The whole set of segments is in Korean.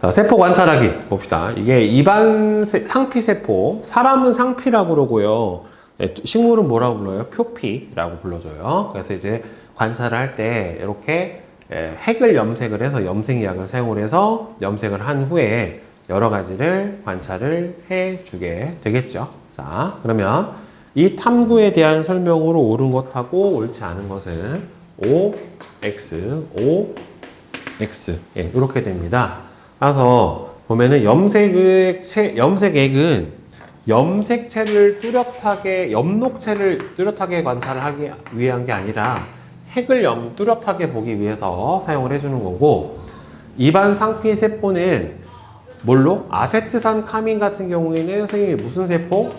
자, 세포 관찰하기 봅시다. 이게 일반 상피세포, 사람은 상피라고 그러고요. 식물은 뭐라고 불러요? 표피라고 불러줘요. 그래서 이제 관찰을 할 때 이렇게 핵을 염색을 해서 염색약을 사용을 해서 염색을 한 후에 여러 가지를 관찰을 해주게 되겠죠. 자, 그러면 이 탐구에 대한 설명으로 옳은 것하고 옳지 않은 것은 O, X, O, X. 예, 이렇게 됩니다. 따라서 보면은 염색액은 염색체를 뚜렷하게, 엽록체를 뚜렷하게 관찰을 하기 위한 게 아니라 핵을 뚜렷하게 보기 위해서 사용을 해주는 거고, 일반 상피세포는 뭘로? 아세트산 카민 같은 경우에는 선생님이 무슨 세포?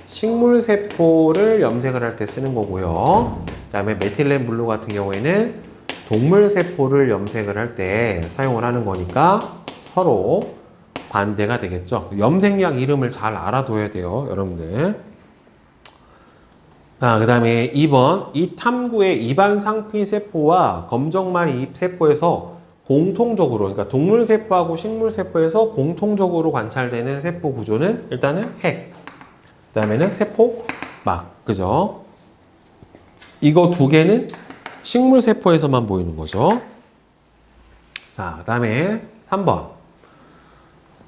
식물세포를 염색을 할 때 쓰는 거고요. 그 다음에 메틸렌 블루 같은 경우에는 동물세포를 염색을 할 때 사용을 하는 거니까 서로 반대가 되겠죠. 염색약 이름을 잘 알아둬야 돼요, 여러분들. 자, 그 다음에 2번. 이 탐구의 일반 상피세포와 검정말 잎세포에서 공통적으로, 그러니까 동물세포하고 식물세포에서 공통적으로 관찰되는 세포 구조는 일단은 핵, 그 다음에는 세포막, 그죠? 이거 두 개는 식물세포에서만 보이는 거죠. 자, 그 다음에 3번.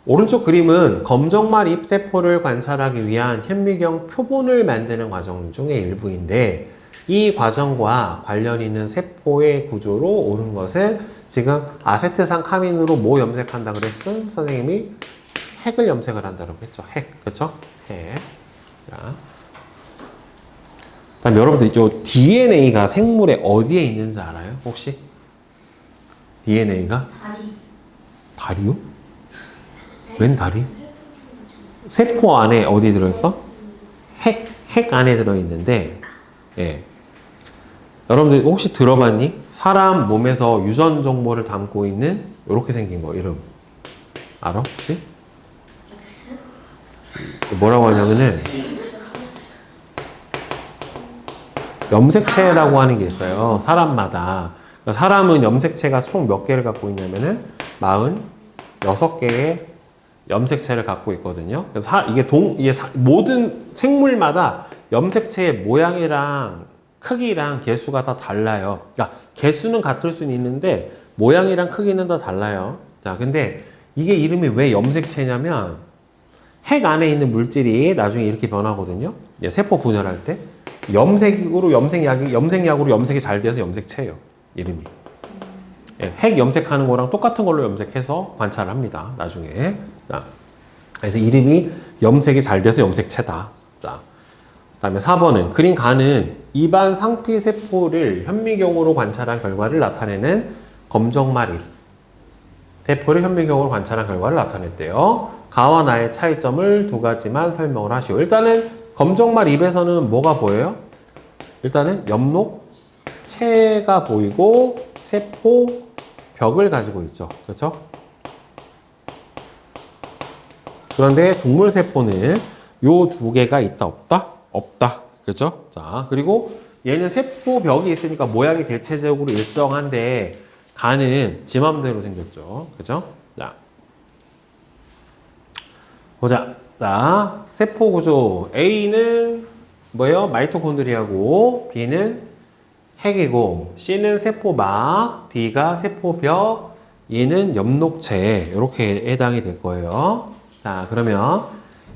오른쪽 그림은 검정말 잎세포를 관찰하기 위한 현미경 표본을 만드는 과정 중의 일부인데, 이 과정과 관련 있는 세포의 구조로 옳은 것은 지금 아세트산 카민으로 뭐 염색한다 그랬음? 선생님이 핵을 염색을 한다고 했죠. 핵. 그렇죠? 핵. 자. 그다음 여러분들 요 DNA가 생물에 어디에 있는지 알아요? 혹시? DNA가? 다리요? 웬 다리? 세포 안에 어디 들어있어? 핵 안에 들어있는데, 예. 여러분들 혹시 들어봤니? 사람 몸에서 유전 정보를 담고 있는 이렇게 생긴 거 이름 알아? 혹시? 뭐라고 하냐면은 염색체라고 하는 게 있어요. 사람마다. 그러니까 사람은 염색체가 총 몇 개를 갖고 있냐면은 46개의 염색체를 갖고 있거든요. 그래서 이게 모든 생물마다 염색체의 모양이랑 크기랑 개수가 다 달라요. 그러니까 개수는 같을 수는 있는데 모양이랑 크기는 다 달라요. 자, 근데 이게 이름이 왜 염색체냐면 핵 안에 있는 물질이 나중에 이렇게 변하거든요. 세포 분열할 때 염색으로 염색이 잘 돼서 염색체예요. 이름이. 핵 염색하는 거랑 똑같은 걸로 염색해서 관찰을 합니다. 나중에. 자, 그래서 이름이 염색이 잘 돼서 염색체다. 자, 그다음에 4번은 그린 가는 일반 상피세포를 현미경으로 관찰한 결과를 나타내는 검정말 잎 세포를 현미경으로 관찰한 결과를 나타냈대요. 가와 나의 차이점을 두 가지만 설명을 하시오. 일단은 검정말 잎에서는 뭐가 보여요? 일단은 엽록체가 보이고 세포 벽을 가지고 있죠. 그렇죠? 그런데 동물세포는 요 두 개가 있다, 없다? 없다. 그죠? 자, 그리고 얘는 세포벽이 있으니까 모양이 대체적으로 일정한데 간은 지 맘대로 생겼죠. 그죠? 자, 보자. 자, 세포 구조. A는 뭐예요? 마이토콘드리아고, B는 핵이고, C는 세포막, D가 세포벽, E는 엽록체. 이렇게 해당이 될 거예요. 자, 그러면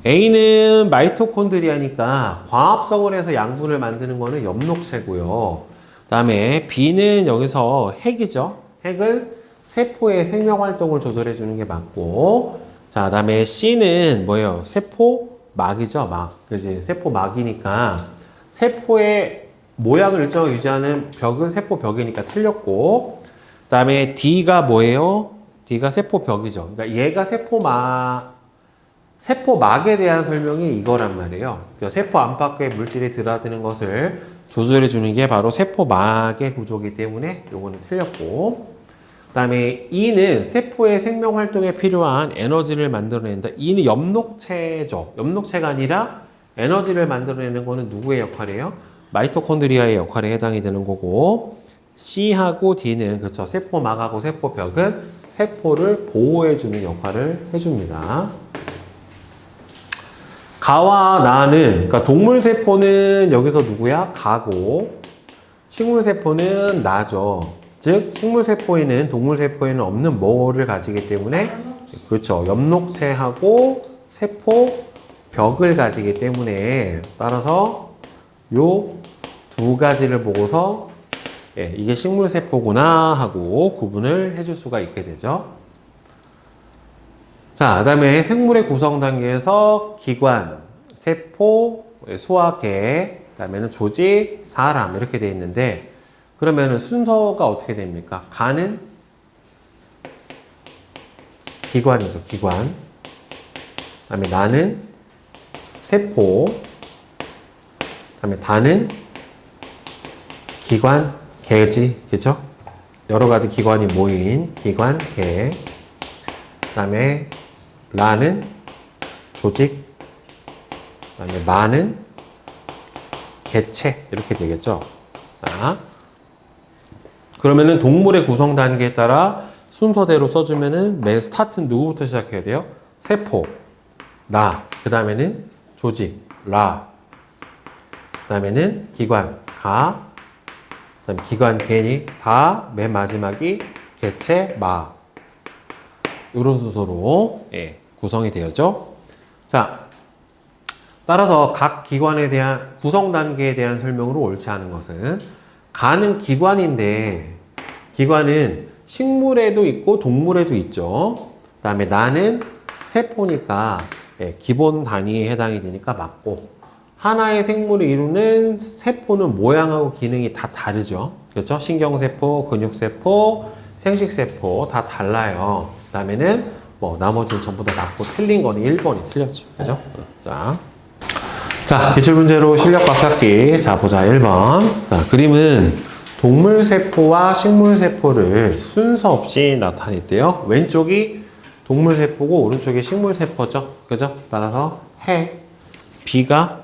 A는 마이토콘드리아니까 과합성을 해서 양분을 만드는 거는 엽록체고요. 그 다음에 B는 여기서 핵이죠. 핵은 세포의 생명활동을 조절해주는 게 맞고, 자, 그 다음에 C는 뭐예요? 세포막이죠. 막. 그지? 세포막이니까 세포의 모양을 일정하게 유지하는 벽은 세포벽이니까 틀렸고, 그 다음에 D가 뭐예요? D가 세포벽이죠. 그러니까 얘가 세포막에 대한 설명이 이거란 말이에요. 그러니까 세포 안팎의 물질이 들어드는 것을 조절해 주는 게 바로 세포막의 구조이기 때문에 요거는 틀렸고, 그 다음에 E는 세포의 생명 활동에 필요한 에너지를 만들어낸다. E는 엽록체죠. 엽록체가 아니라 에너지를 만들어내는 거는 누구의 역할이에요? 마이토콘드리아의 역할에 해당이 되는 거고, C하고 D는, 그쵸. 세포막하고 세포벽은 세포를 보호해주는 역할을 해줍니다. 가와 나는, 그러니까 동물세포는 여기서 누구야? 가고, 식물세포는 나죠. 즉, 식물세포에는 동물세포에는 없는 뭐를 가지기 때문에, 그렇죠. 엽록체하고 세포벽을 가지기 때문에, 따라서 요 두 가지를 보고서 예, 이게 식물세포구나 하고 구분을 해줄 수가 있게 되죠. 자, 그 다음에 생물의 구성 단계에서 기관, 세포, 소화계, 그 다음에는 조직, 사람 이렇게 되어 있는데, 그러면은 순서가 어떻게 됩니까? 간은 기관이죠, 기관. 그 다음에 나는 세포, 그 다음에 다는 기관, 개지, 그죠? 여러 가지 기관이 모인 기관, 개. 그 다음에 라는 조직, 그 다음에 마는 개체, 이렇게 되겠죠? 자, 그러면은 동물의 구성 단계에 따라 순서대로 써주면은 맨 스타트는 누구부터 시작해야 돼요? 세포, 나, 그 다음에는 조직, 라, 그 다음에는 기관, 가, 그 다음에 기관, 개니, 다, 맨 마지막이 개체, 마. 이런 순서로 예, 구성이 되었죠. 자, 따라서 각 기관에 대한 구성 단계에 대한 설명으로 옳지 않은 것은, 간은 기관인데 기관은 식물에도 있고 동물에도 있죠. 그 다음에 나는 세포니까 예, 기본 단위에 해당이 되니까 맞고, 하나의 생물을 이루는 세포는 모양하고 기능이 다 다르죠. 그렇죠? 신경세포, 근육세포, 생식세포 다 달라요. 그 다음에는 뭐 나머지는 전부 다 맞고, 틀린 거는 1번이 틀렸죠. 그죠? 자, 기출문제로 실력박 찾기. 자, 보자. 1번. 자, 그림은 동물세포와 식물세포를 순서 없이 나타냈대요. 왼쪽이 동물세포고 오른쪽이 식물세포죠. 그죠? 따라서 해. B가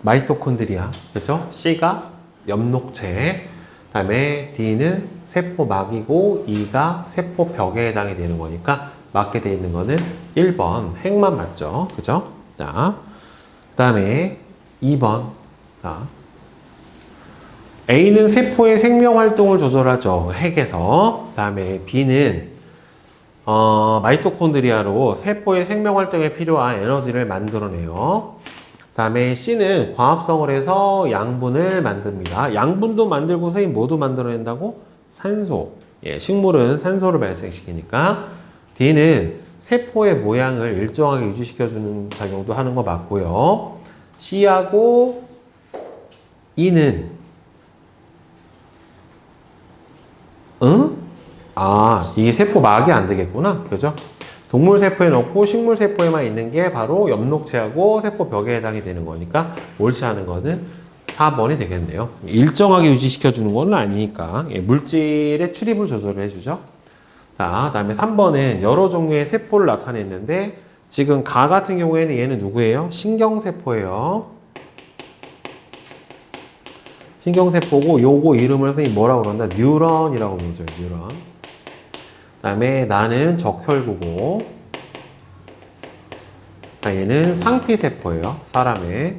마이토콘드리아. 그죠? C가 엽록체. 그 다음에 D는 세포막이고 E가 세포벽에 해당이 되는 거니까 맞게 되어 있는 거는 1번 핵만 맞죠. 그죠? 자, 그 다음에 2번. 자, A는 세포의 생명활동을 조절하죠. 핵에서. 그 다음에 B는 마이토콘드리아로 세포의 생명활동에 필요한 에너지를 만들어내요. 그 다음에 C는 광합성을 해서 양분을 만듭니다. 양분도 만들고 선생님 뭐도 만들어낸다고? 산소. 예, 식물은 산소를 발생시키니까. D는 세포의 모양을 일정하게 유지시켜주는 작용도 하는 거 맞고요. C하고 E는 이게 세포막이 안 되겠구나. 그죠? 동물세포에는 없고 식물세포에만 있는 게 바로 엽록체하고 세포벽에 해당이 되는 거니까 옳지 않은 거는 4번이 되겠네요. 일정하게 유지시켜주는 건 아니니까 물질의 출입을 조절을 해주죠. 자, 그 다음에 3번은 여러 종류의 세포를 나타냈는데, 지금 가 같은 경우에는 얘는 누구예요? 신경세포예요. 신경세포고 요거 이름을 선생님이 뭐라고 그런다? 뉴런이라고 부르죠. 뉴런. 그 다음에 나는 적혈구고, 얘는 상피세포예요. 사람의.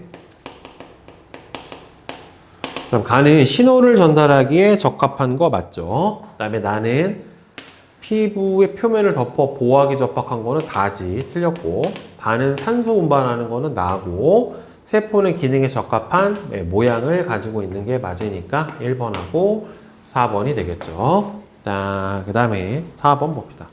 그럼 간은 신호를 전달하기에 적합한 거 맞죠? 그 다음에 나는 피부의 표면을 덮어 보호하기 적합한 거는 다지. 틀렸고, 다는 산소 운반하는 거는 나고, 세포는 기능에 적합한 모양을 가지고 있는 게 맞으니까 1번하고 4번이 되겠죠. 자, 그 다음에 4번 봅시다.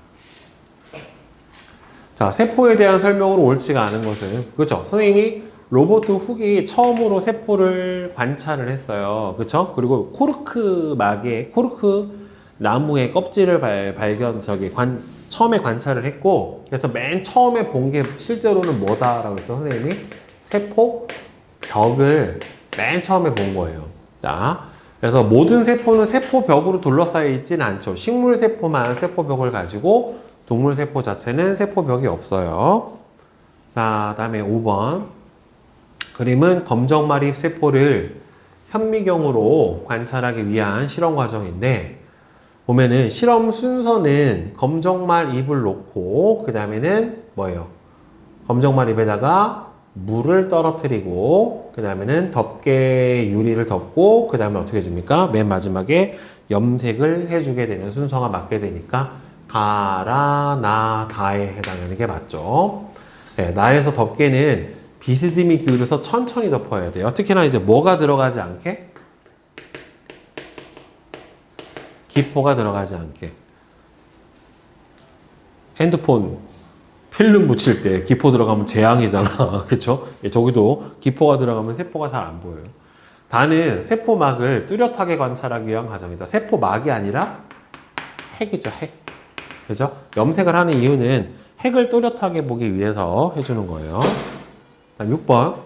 자, 세포에 대한 설명으로 옳지가 않은 것은, 그렇죠? 선생님이 로버트 훅이 처음으로 세포를 관찰을 했어요. 그렇죠? 그리고 코르크 나무의 껍질을 처음에 관찰을 했고, 그래서 맨 처음에 본 게 실제로는 뭐다라고 해서 선생님이 세포벽을 맨 처음에 본 거예요. 자, 그래서 모든 세포는 세포벽으로 둘러싸여 있지는 않죠. 식물세포만 세포벽을 가지고, 동물세포 자체는 세포벽이 없어요. 자, 다음에 5번. 그림은 검정마립 세포를 현미경으로 관찰하기 위한 실험 과정인데 보면은 실험 순서는 검정말 잎을 놓고 그 다음에는 뭐예요? 검정말 잎에다가 물을 떨어뜨리고 그 다음에는 덮개 유리를 덮고 그 다음에 어떻게 해줍니까? 맨 마지막에 염색을 해주게 되는 순서가 맞게 되니까 가라, 나, 다에 해당하는 게 맞죠. 네, 나에서 덮개는 비스듬히 기울여서 천천히 덮어야 돼요. 특히나 이제 뭐가 들어가지 않게? 기포가 들어가지 않게. 핸드폰 필름 붙일 때 기포 들어가면 재앙이잖아. 그쵸? 예, 저기도 기포가 들어가면 세포가 잘 안 보여요. 다는 세포막을 뚜렷하게 관찰하기 위한 과정이다. 세포막이 아니라 핵이죠, 핵. 그죠? 염색을 하는 이유는 핵을 또렷하게 보기 위해서 해주는 거예요. 6번.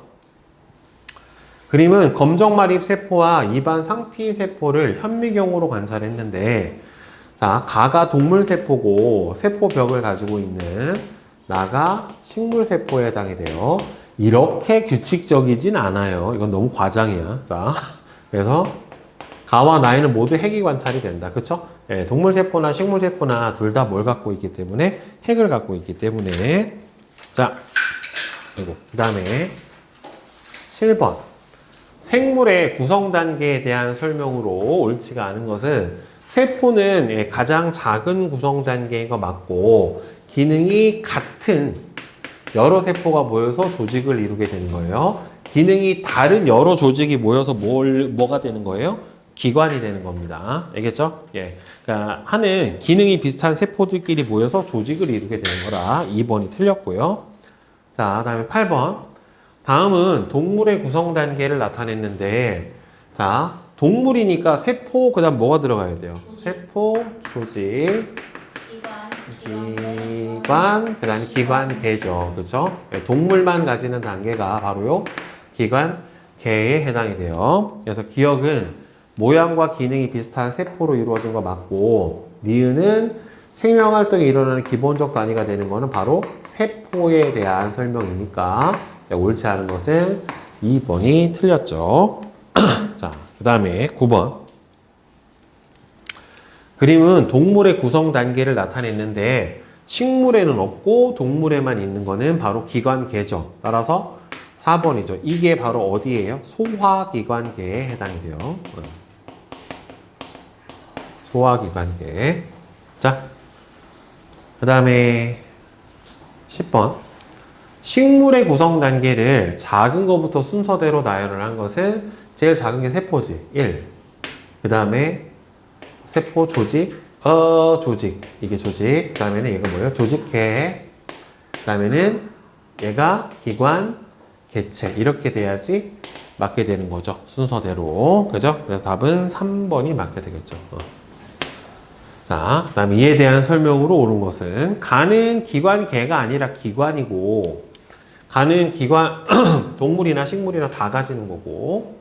그림은 검정말입 세포와 입안 상피 세포를 현미경으로 관찰했는데, 자, 가가 동물 세포고 세포벽을 가지고 있는 나가 식물 세포에 해당이 돼요. 이렇게 규칙적이진 않아요. 이건 너무 과장이야. 자, 그래서 가와 나에는 모두 핵이 관찰이 된다. 그쵸? 예, 동물 세포나 식물 세포나 둘 다 뭘 갖고 있기 때문에 핵을 갖고 있기 때문에 자, 그리고 그 다음에 7번. 생물의 구성 단계에 대한 설명으로 옳지가 않은 것은 세포는 가장 작은 구성 단계인 거 맞고 기능이 같은 여러 세포가 모여서 조직을 이루게 되는 거예요. 기능이 다른 여러 조직이 모여서 뭐가 되는 거예요? 기관이 되는 겁니다. 알겠죠? 예. 그러니까 하는 기능이 비슷한 세포들끼리 모여서 조직을 이루게 되는 거라 2번이 틀렸고요. 자, 다음에 8번. 다음은 동물의 구성 단계를 나타냈는데, 자, 동물이니까 세포, 그 다음 뭐가 들어가야 돼요? 세포, 조직, 기관, 그 다음에 기관계죠. 그죠? 동물만 가지는 단계가 바로요, 기관계에 해당이 돼요. 그래서 기억은 모양과 기능이 비슷한 세포로 이루어진 거 맞고, 니은은 생명활동이 일어나는 기본적 단위가 되는 거는 바로 세포에 대한 설명이니까, 옳지 않은 것은 2번이 틀렸죠. 자, 그 다음에 9번. 그림은 동물의 구성 단계를 나타냈는데 식물에는 없고 동물에만 있는 거는 바로 기관계죠. 따라서 4번이죠. 이게 바로 어디예요? 소화기관계에 해당이 돼요. 소화기관계. 자, 그 다음에 10번. 식물의 구성 단계를 작은 것부터 순서대로 나열을 한 것은 제일 작은 게 세포지. 1. 그 다음에 세포 조직, 조직. 이게 조직. 그 다음에는 얘가 뭐예요? 조직계. 그 다음에는 얘가 기관, 개체. 이렇게 돼야지 맞게 되는 거죠. 순서대로. 그죠? 그래서 답은 3번이 맞게 되겠죠. 자, 그 다음에 이에 대한 설명으로 옳은 것은 간은 기관계가 아니라 기관이고 간은 기관, 동물이나 식물이나 다 가지는 거고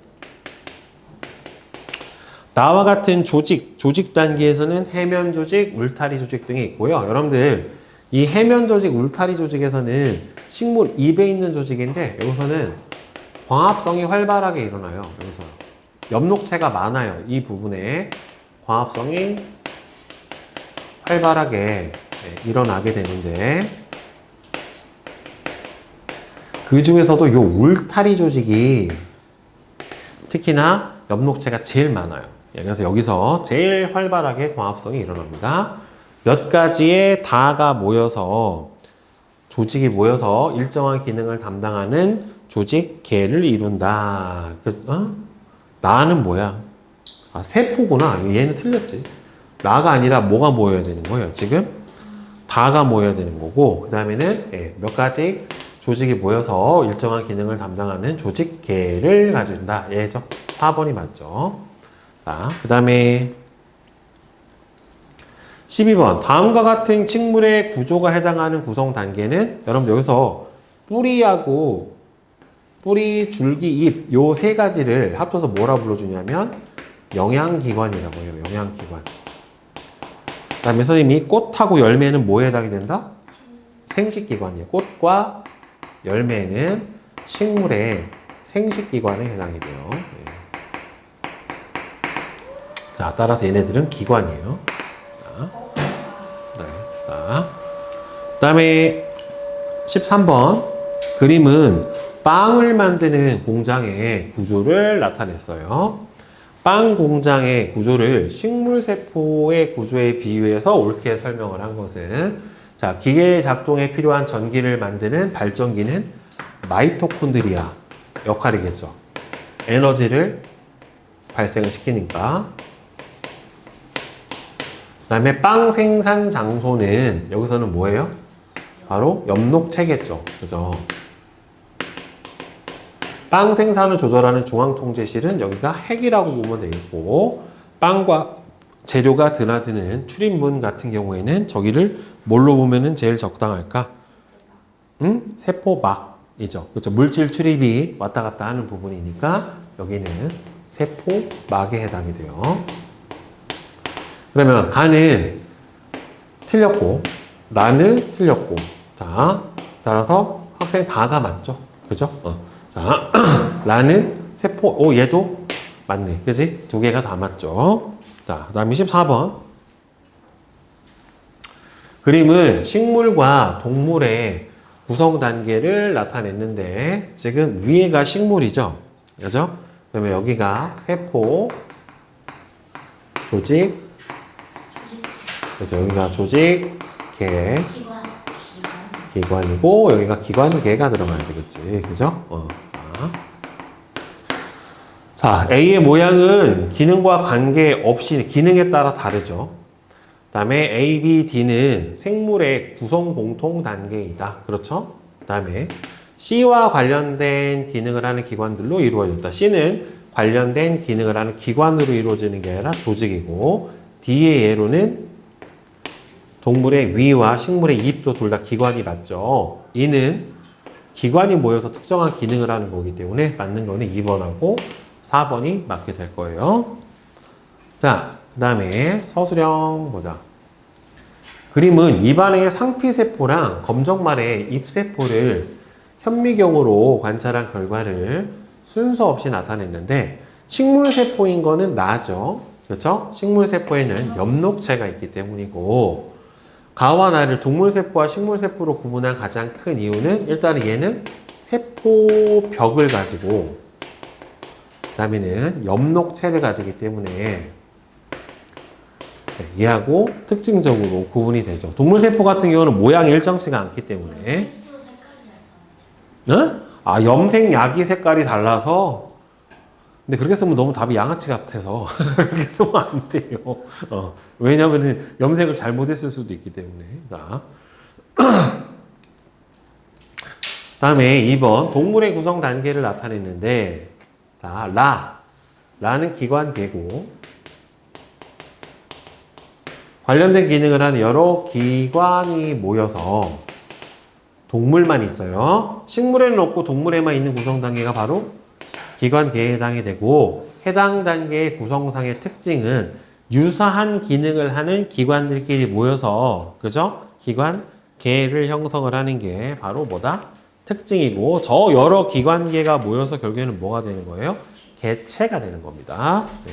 나와 같은 조직 단계에서는 해면 조직, 울타리 조직 등이 있고요. 여러분들 이 해면 조직, 울타리 조직에서는 식물 입에 있는 조직인데 여기서는 광합성이 활발하게 일어나요. 여기서 엽록체가 많아요. 이 부분에 광합성이 활발하게 일어나게 되는데 그 중에서도 이 울타리 조직이 특히나 엽록체가 제일 많아요. 그래서 여기서 제일 활발하게 광합성이 일어납니다. 몇 가지의 다가 모여서 조직이 모여서 일정한 기능을 담당하는 조직계를 이룬다. 나는 뭐야? 아, 세포구나. 얘는 틀렸지. 나가 아니라 뭐가 모여야 되는 거예요? 지금 다가 모여야 되는 거고 그 다음에는 몇 가지 조직이 모여서 일정한 기능을 담당하는 조직계를 가진다. 예죠. 4번이 맞죠. 자, 그 다음에 12번. 다음과 같은 식물의 구조가 해당하는 구성 단계는 여러분들 여기서 뿌리하고 뿌리, 줄기, 잎 요 세 가지를 합쳐서 뭐라 불러주냐면 영양기관이라고 해요. 영양기관. 그 다음에 선생님이 꽃하고 열매는 뭐에 해당이 된다? 생식기관이에요. 꽃과 열매는 식물의 생식기관에 해당이 돼요. 자, 따라서 얘네들은 기관이에요. 자, 네. 자, 그다음에 13번 그림은 빵을 만드는 공장의 구조를 나타냈어요. 빵 공장의 구조를 식물세포의 구조에 비유해서 옳게 설명을 한 것은, 자, 기계 작동에 필요한 전기를 만드는 발전기는 마이토콘드리아 역할이겠죠. 에너지를 발생을 시키니까. 그 다음에 빵 생산 장소는 여기서는 뭐예요? 바로 엽록체겠죠. 그죠? 빵 생산을 조절하는 중앙통제실은 여기가 핵이라고 보면 되겠고, 빵과 재료가 드나드는 출입문 같은 경우에는 저기를 뭘로 보면은 제일 적당할까? 세포막이죠. 그렇죠. 물질 출입이 왔다 갔다 하는 부분이니까 여기는 세포막에 해당이 돼요. 그러면 가는 틀렸고, 나는 틀렸고, 자, 따라서 학생 다가 맞죠? 그죠? 자, 라는 세포, 얘도 맞네. 그지? 두 개가 다 맞죠? 자, 그 다음 24번. 그림은 식물과 동물의 구성 단계를 나타냈는데, 지금 위에가 식물이죠? 그죠? 그 다음에 여기가 세포, 조직, 그래서 여기가 조직, 개, 기관이고, 여기가 기관계가 들어가야 되겠지. 그죠? 자, A의 모양은 기능과 관계없이 기능에 따라 다르죠. 그 다음에 A, B, D는 생물의 구성 공통 단계이다. 그렇죠? 그 다음에 C와 관련된 기능을 하는 기관들로 이루어졌다. C는 관련된 기능을 하는 기관으로 이루어지는 게 아니라 조직이고, D의 예로는 동물의 위와 식물의 잎도 둘 다 기관이 맞죠. 이는 기관이 모여서 특정한 기능을 하는 거기 때문에 맞는 거는 2번하고 4번이 맞게 될 거예요. 자, 그 다음에 서술형 보자. 그림은 입안의 상피세포랑 검정말의 잎세포를 현미경으로 관찰한 결과를 순서 없이 나타냈는데, 식물세포인 거는 나죠. 그렇죠? 식물세포에는 엽록체가 있기 때문이고, 가와 나를 동물세포와 식물세포로 구분한 가장 큰 이유는 일단은 얘는 세포벽을 가지고, 그 다음에는 엽록체를 가지기 때문에 얘하고 특징적으로 구분이 되죠. 동물세포 같은 경우는 모양이 일정치가 않기 때문에. 어? 아, 염색 약이 색깔이 달라서? 근데 그렇게 쓰면 너무 답이 양아치 같아서 그렇게 쓰면 안 돼요. 왜냐면은 염색을 잘못했을 수도 있기 때문에. 자. 다음에 2번 동물의 구성 단계를 나타냈는데, 자, 라는 기관계고, 관련된 기능을 하는 여러 기관이 모여서 동물만 있어요. 식물에는 없고 동물에만 있는 구성 단계가 바로 기관계에 해당이 되고, 해당 단계의 구성상의 특징은 유사한 기능을 하는 기관들끼리 모여서, 그죠? 기관계를 형성을 하는 게 바로 뭐다? 특징이고, 저 여러 기관계가 모여서 결국에는 뭐가 되는 거예요? 개체가 되는 겁니다. 네.